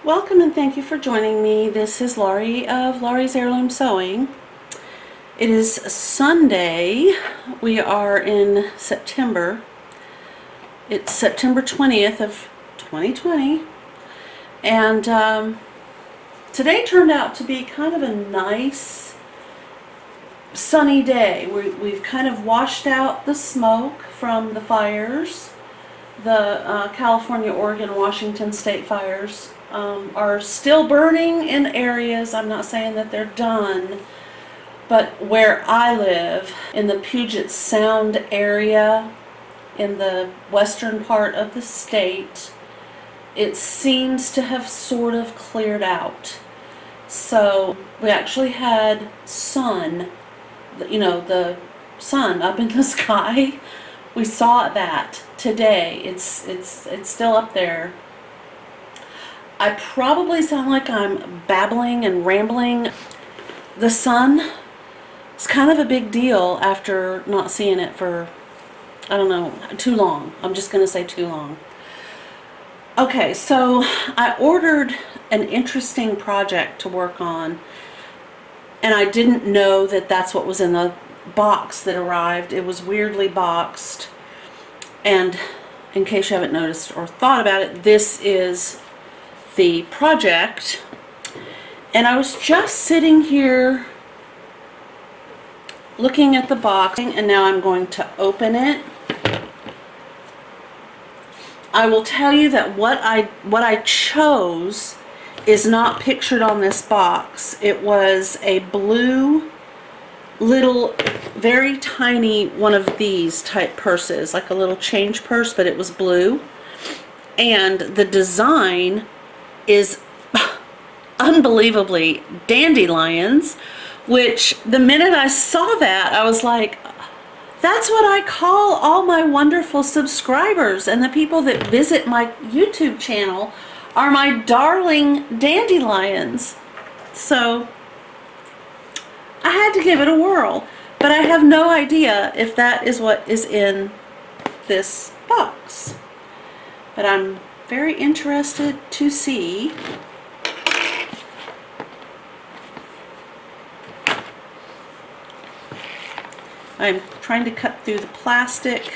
Welcome and thank you for joining me. This is Laurie of Laurie's Heirloom Sewing. It is Sunday. We are in September. It's September 20th of 2020. And today turned out to be kind of a nice sunny day. We've kind of washed out the smoke from the fires. The California, Oregon, Washington state fires are still burning in areas. I'm not saying that they're done, but where I live, in the Puget Sound area, in the western part of the state, it seems to have sort of cleared out. So we actually had sun, the sun up in the sky. We saw that today. It's still up there. I probably sound like I'm babbling and rambling. The sun is kind of a big deal after not seeing it for, I don't know, too long. I'm just going to say too long. Okay, so I ordered an interesting project to work on, and I didn't know that that's what was in the box that arrived. It was weirdly boxed, and in case you haven't noticed or thought about it, this is the project. And I was just sitting here looking at the box, and now I'm going to open it. I will tell you that what I chose is not pictured on this box. It was a blue little, very tiny one of these type purses, like a little change purse, but it was blue. And the design is unbelievably dandelions, which the minute I saw that, I was like, that's what I call all my wonderful subscribers, and the people that visit my YouTube channel are my darling dandelions. So I had to give it a whirl, but I have no idea if that is what is in this box. But I'm very interested to see. I'm trying to cut through the plastic.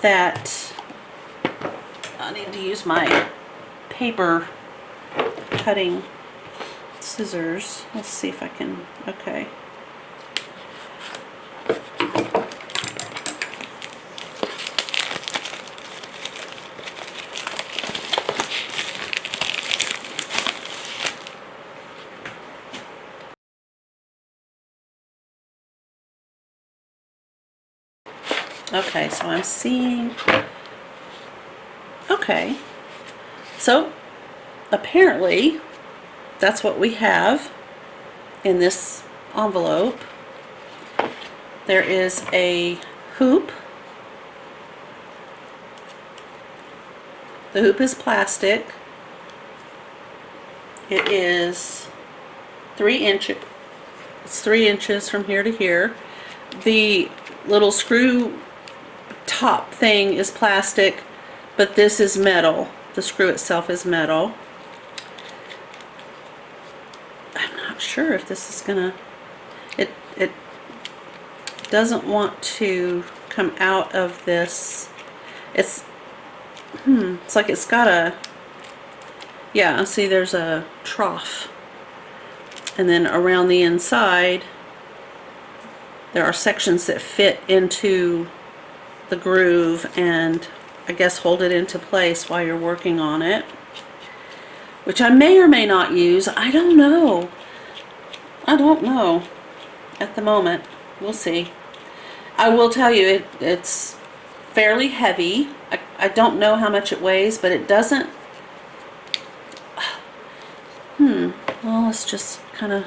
That I need to use my paper cutting scissors. Let's see if I can, okay. Okay, so I'm seeing, okay, so apparently that's what we have in this envelope. There is a hoop. The hoop is plastic. It is 3 inches. It's 3 inches from here to here. The little screw top thing is plastic, but this is metal. The screw itself is metal. I'm not sure if this is gonna, it doesn't want to come out of this. It's like it's got a, yeah, see there's a trough, and then around the inside there are sections that fit into the groove and I guess hold it into place while you're working on it, which I may or may not use. I don't know. I don't know at the moment. We'll see. I will tell you it's fairly heavy. I don't know how much it weighs, but it doesn't. Well, let's just kind of.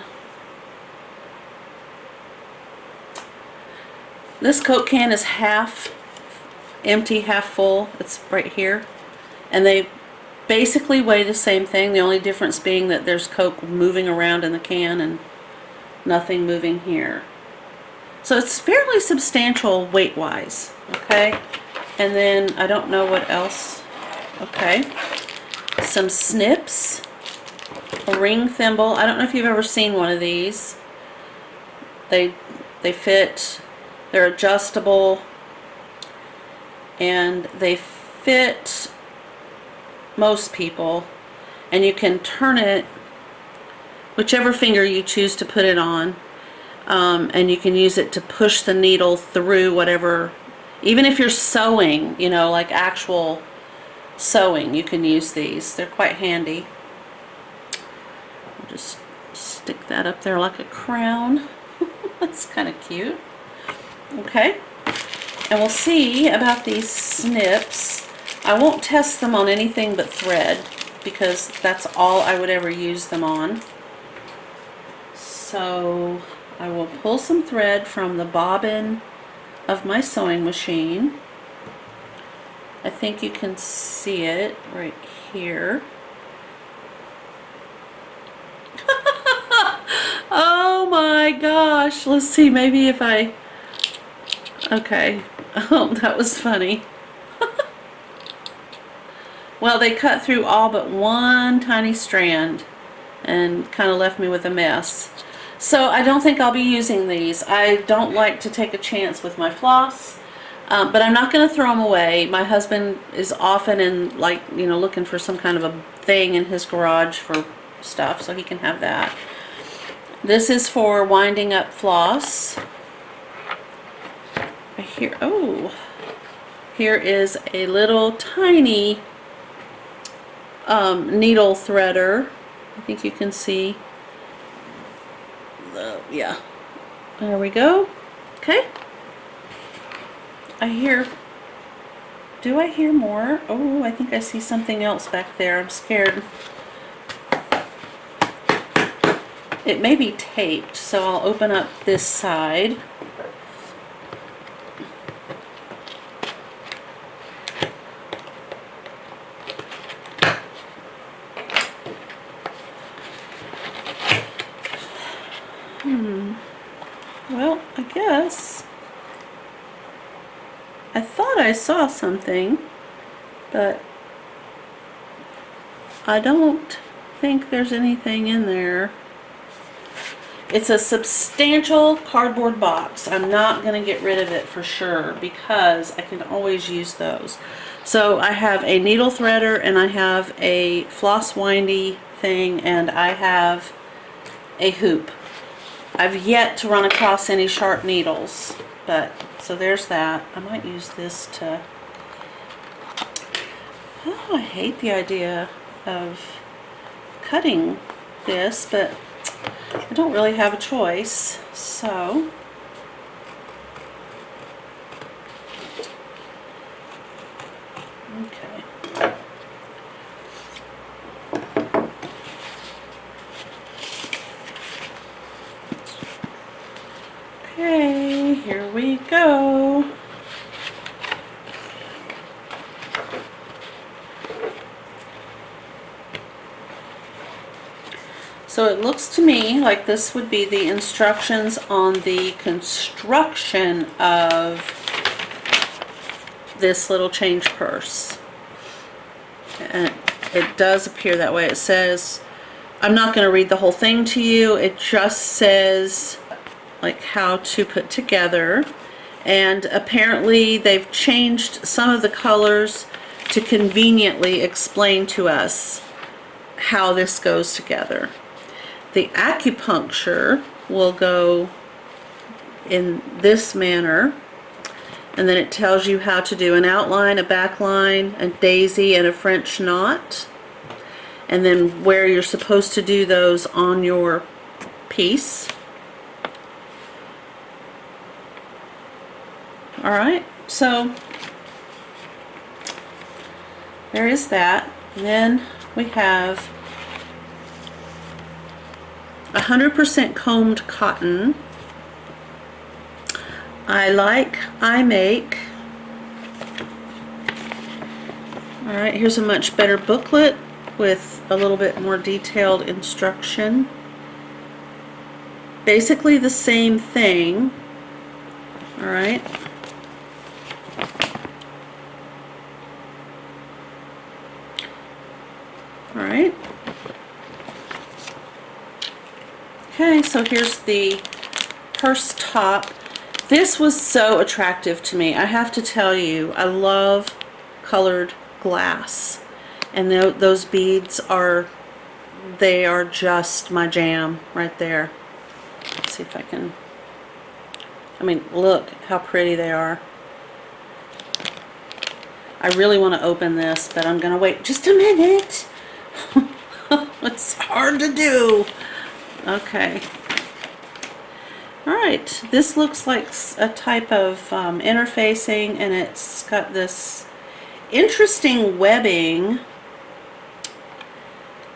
This Coke can is half empty, half full. It's right here, and they basically weigh the same thing, the only difference being that there's Coke moving around in the can and nothing moving here. So it's fairly substantial weight wise, okay? And then I don't know what else. Okay, some snips. a ring thimble. I don't know if you've ever seen one of these. They fit, they're adjustable, and they fit most people, and you can turn it whichever finger you choose to put it on, and you can use it to push the needle through whatever, even if you're sewing, you know, like actual sewing, you can use these. They're quite handy. I'll just stick that up there like a crown. That's kind of cute. Okay, and we'll see about these snips. I won't test them on anything but thread because that's all I would ever use them on. So I will pull some thread from the bobbin of my sewing machine. I think you can see it right here. Oh my gosh, let's see, maybe if I, okay, oh, that was funny. Well, they cut through all but one tiny strand and kind of left me with a mess. So I don't think I'll be using these. I don't like to take a chance with my floss, but I'm not going to throw them away. My husband is often in, like, you know, looking for some kind of a thing in his garage for stuff, so he can have that. This is for winding up floss. Here, oh, here is a little tiny needle threader. I think you can see. Yeah, there we go. Okay. I hear, do I hear more? Oh, I think I see something else back there. I'm scared. It may be taped, so I'll open up this side. Well, I guess I thought I saw something, but I don't think there's anything in there. It's a substantial cardboard box. I'm not going to get rid of it for sure because I can always use those. So I have a needle threader, and I have a floss windy thing, and I have a hoop. I've yet to run across any sharp needles, but so there's that. I might use this to, oh, I hate the idea of cutting this, but I don't really have a choice, so okay. Okay, here we go. So it looks to me like this would be the instructions on the construction of this little change purse. And it does appear that way. It says, I'm not going to read the whole thing to you. It just says like how to put together. And apparently they've changed some of the colors to conveniently explain to us how this goes together. The acupuncture will go in this manner, and then it tells you how to do an outline, a back line, a daisy, and a French knot, and then where you're supposed to do those on your piece. Alright, so there is that. And then we have 100% combed cotton. I make. Alright, here's a much better booklet with a little bit more detailed instruction. Basically the same thing. Alright. Alright. Okay, so here's the purse top. This was so attractive to me. I have to tell you, I love colored glass. And those beads are, they are just my jam right there. Let's see if I can, I mean, look how pretty they are. I really want to open this, but I'm going to wait just a minute. It's hard to do. Okay. Alright, this looks like a type of interfacing, and it's got this interesting webbing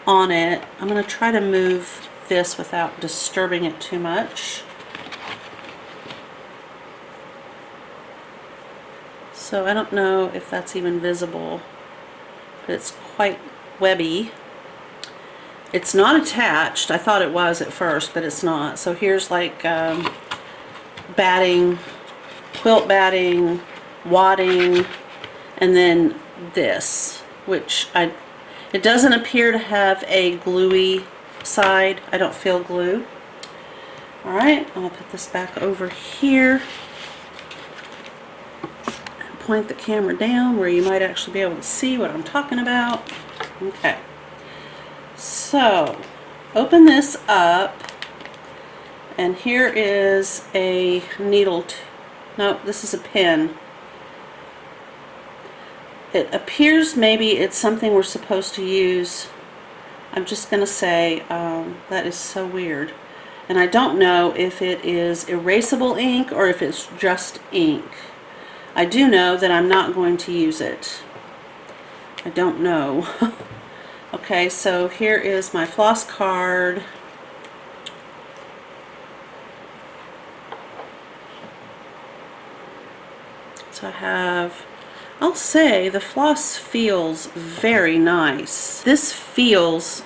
on it. I'm going to try to move this without disturbing it too much. So I don't know if that's even visible, but it's quite webby. It's not attached. I thought it was at first, but it's not. So here's like batting, quilt batting, wadding, and then this, which it doesn't appear to have a gluey side. I don't feel glue. Alright, I'll put this back over here. Point the camera down where you might actually be able to see what I'm talking about. Okay, so open this up, and here is a needle. No, this is a pin. It appears maybe it's something we're supposed to use. I'm just gonna say that is so weird, and I don't know if it is erasable ink or if it's just ink. I do know that I'm not going to use it. I don't know. Okay, so here is my floss card. So I have, I'll say the floss feels very nice. This feels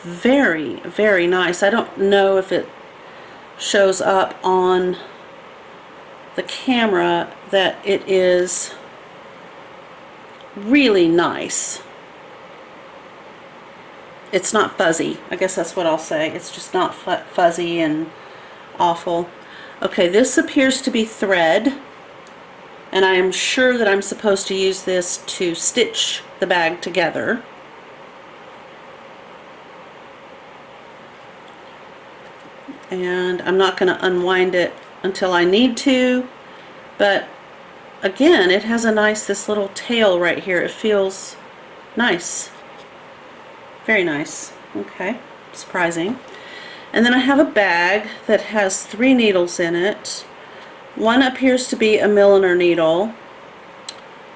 very, very nice. I don't know if it shows up on the camera that it is really nice. It's not fuzzy. I guess that's what I'll say. It's just not fuzzy and awful. Okay, this appears to be thread, and I am sure that I'm supposed to use this to stitch the bag together. And I'm not going to unwind it until I need to, but again, it has a nice, this little tail right here. It feels nice. Very nice. Okay, surprising. And then I have a bag that has 3 needles in it. One appears to be a milliner needle.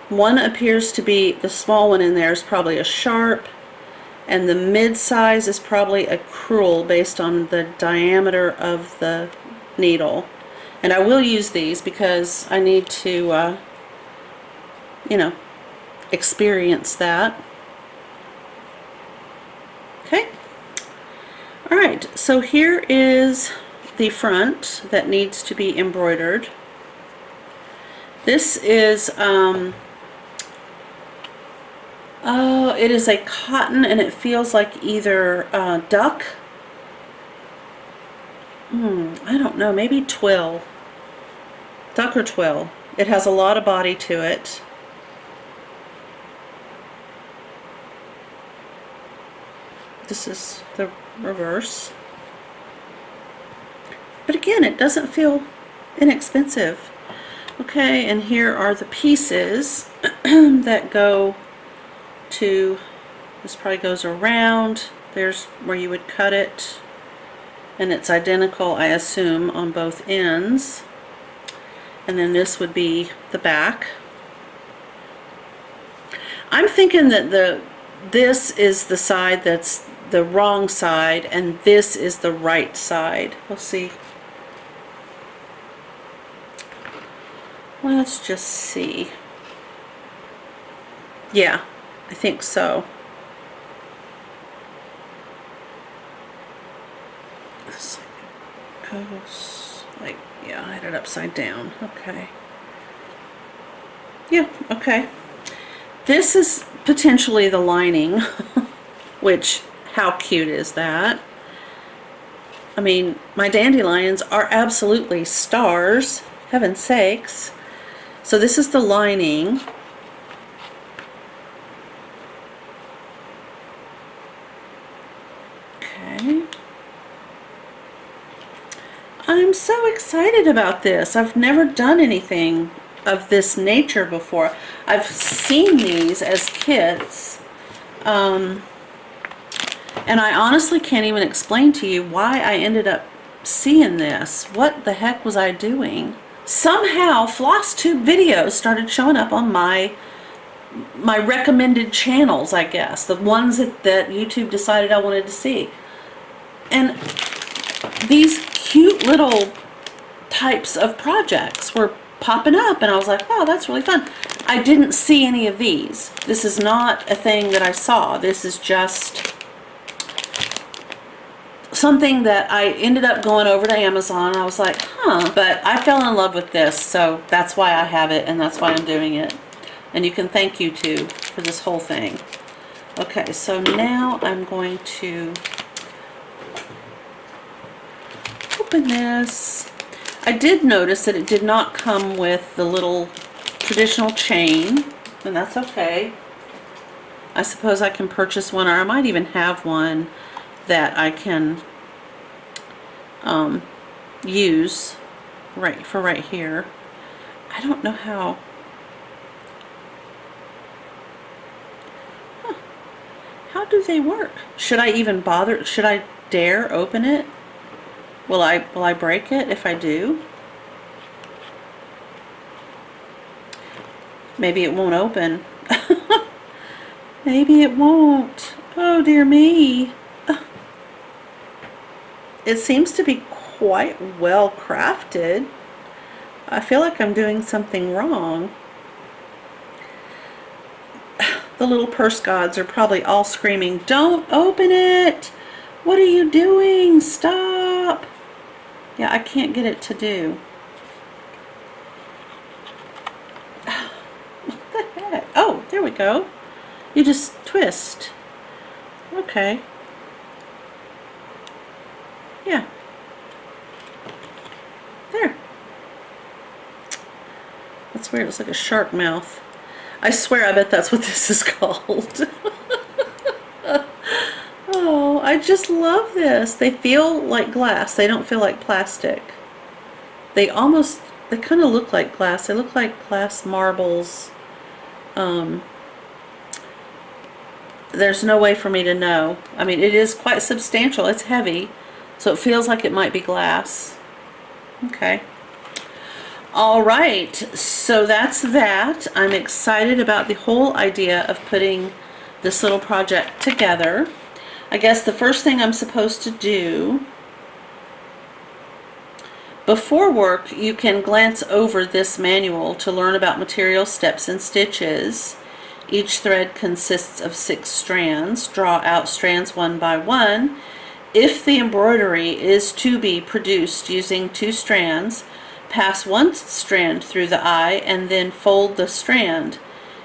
One appears to be, the small one in there is probably a sharp, and the mid-size is probably a crewel based on the diameter of the needle. And I will use these because I need to, you know, experience that. Okay. Alright, so here is the front that needs to be embroidered. This is, it is a cotton, and it feels like either duck, I don't know, maybe twill. Duck or twill. It has a lot of body to it. This is the reverse. But again, it doesn't feel inexpensive. Okay, and here are the pieces that go to, this probably goes around. There's where you would cut it. And it's identical, I assume, on both ends. And then this would be the back. I'm thinking that this is the side that's the wrong side, and this is the right side. We'll see. Let's just see. Yeah, I think so. This goes like, yeah, I had it upside down. Okay. Yeah, okay. This is potentially the lining, which, how cute is that? I mean, my dandelions are absolutely stars, heaven's sakes. So this is the lining. Okay. I'm so excited about this. I've never done anything of this nature before. I've seen these as kits, and I honestly can't even explain to you why I ended up seeing this. What the heck was I doing? Somehow floss tube videos started showing up on my recommended channels, I guess, the ones that YouTube decided I wanted to see. And these cute little types of projects were popping up, and I was like, wow, that's really fun. I didn't see any of these. This is not a thing that I saw. This is just something that I ended up going over to Amazon, and I was like, huh, but I fell in love with this, so that's why I have it, and that's why I'm doing it. And you can thank YouTube for this whole thing. Okay, so now I'm going to open this. I did notice that it did not come with the little traditional chain, and that's okay. I suppose I can purchase one, or I might even have one that I can use right here. I don't know how. How do they work? Should I even bother? Should I dare open it? Will I break it if I do? Maybe it won't open. Maybe it won't. Oh dear me. It seems to be quite well crafted. I feel like I'm doing something wrong. The little purse gods are probably all screaming, "Don't open it! What are you doing? Stop!" Yeah, I can't get it to do. What the heck? Oh, there we go. You just twist. Okay. Yeah. There. That's weird. It's like a shark mouth. I swear, I bet that's what this is called. Oh, I just love this. They feel like glass. They don't feel like plastic. They kind of look like glass. They look like glass marbles. There's no way for me to know. I mean, it is quite substantial. It's heavy, so it feels like it might be glass. Okay. All right, so that's that. I'm excited about the whole idea of putting this little project together. I guess the first thing I'm supposed to do before work, you can glance over this manual to learn about material, steps, and stitches. Each thread consists of 6 strands. Draw out strands one by one. If the embroidery is to be produced using 2 strands, pass 1 strand through the eye and then fold the strand.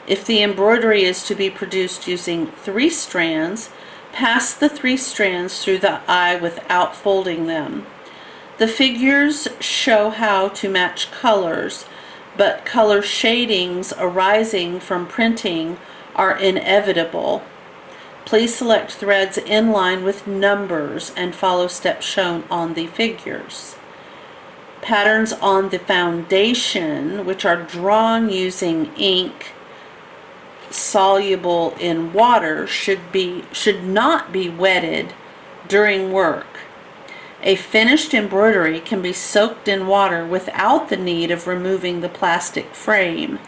If the embroidery is to be produced using 3 strands, pass the 3 strands through the eye without folding them. The figures show how to match colors, but color shadings arising from printing are inevitable. Please select threads in line with numbers and follow steps shown on the figures. Patterns on the foundation, which are drawn using ink soluble in water, should not be wetted during work. A finished embroidery can be soaked in water without the need of removing the plastic frame.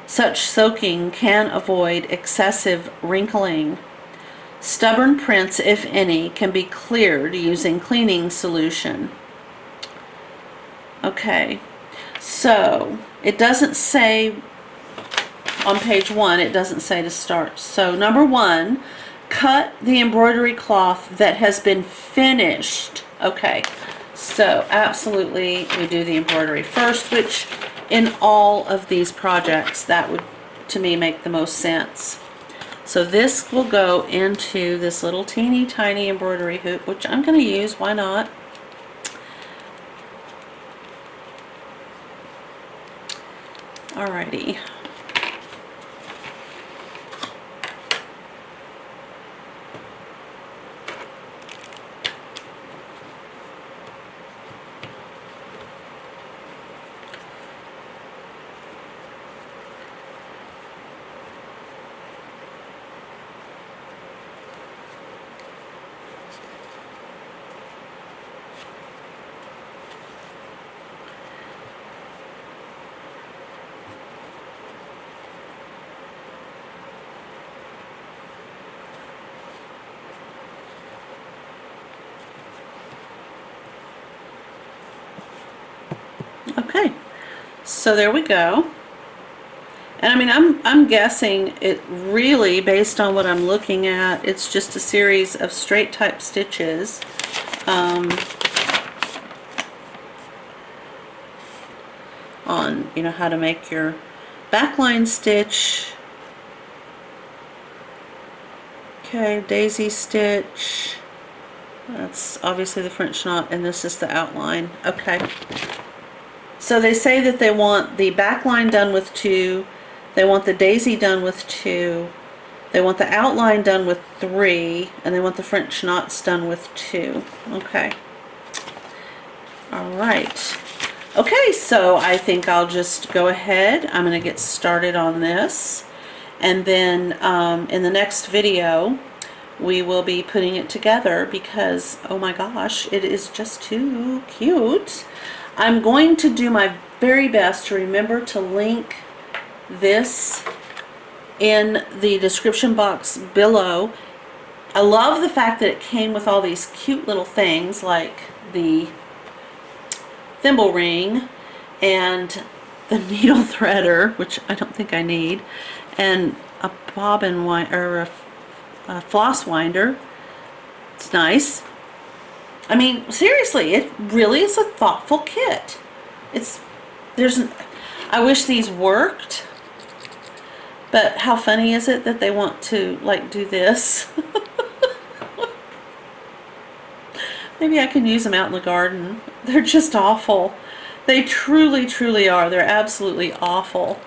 Such soaking can avoid excessive wrinkling. Stubborn prints, if any, can be cleared using cleaning solution. Okay, so it doesn't say on page 1, it doesn't say to start. So number 1, cut the embroidery cloth that has been finished. Okay, so absolutely we do the embroidery first, which in all of these projects that would to me make the most sense. So this will go into this little teeny tiny embroidery hoop, which I'm going to use, why not? Alrighty. Okay, so there we go. And I mean, I'm guessing it really, based on what I'm looking at, it's just a series of straight type stitches. On, you know, how to make your backline stitch. Okay, daisy stitch. That's obviously the French knot, and this is the outline. Okay. So they say that they want the back line done with 2, they want the daisy done with 2, they want the outline done with 3, and they want the French knots done with 2. Okay. Alright. Okay, so I think I'll just go ahead. I'm going to get started on this. And then in the next video, we will be putting it together because, oh my gosh, it is just too cute. I'm going to do my very best to remember to link this in the description box below. I love the fact that it came with all these cute little things like the thimble ring and the needle threader, which I don't think I need, and a bobbin winder, or a floss winder. It's nice. I mean, seriously, it really is a thoughtful kit. I wish these worked, but how funny is it that they want to, like, do this? Maybe I can use them out in the garden. They're just awful. They truly, truly are. They're absolutely awful.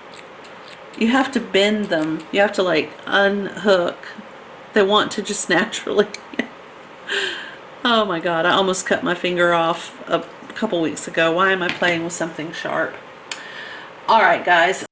You have to bend them. You have to, like, unhook. They want to just naturally... Oh my god, I almost cut my finger off a couple weeks ago. Why am I playing with something sharp? Alright guys,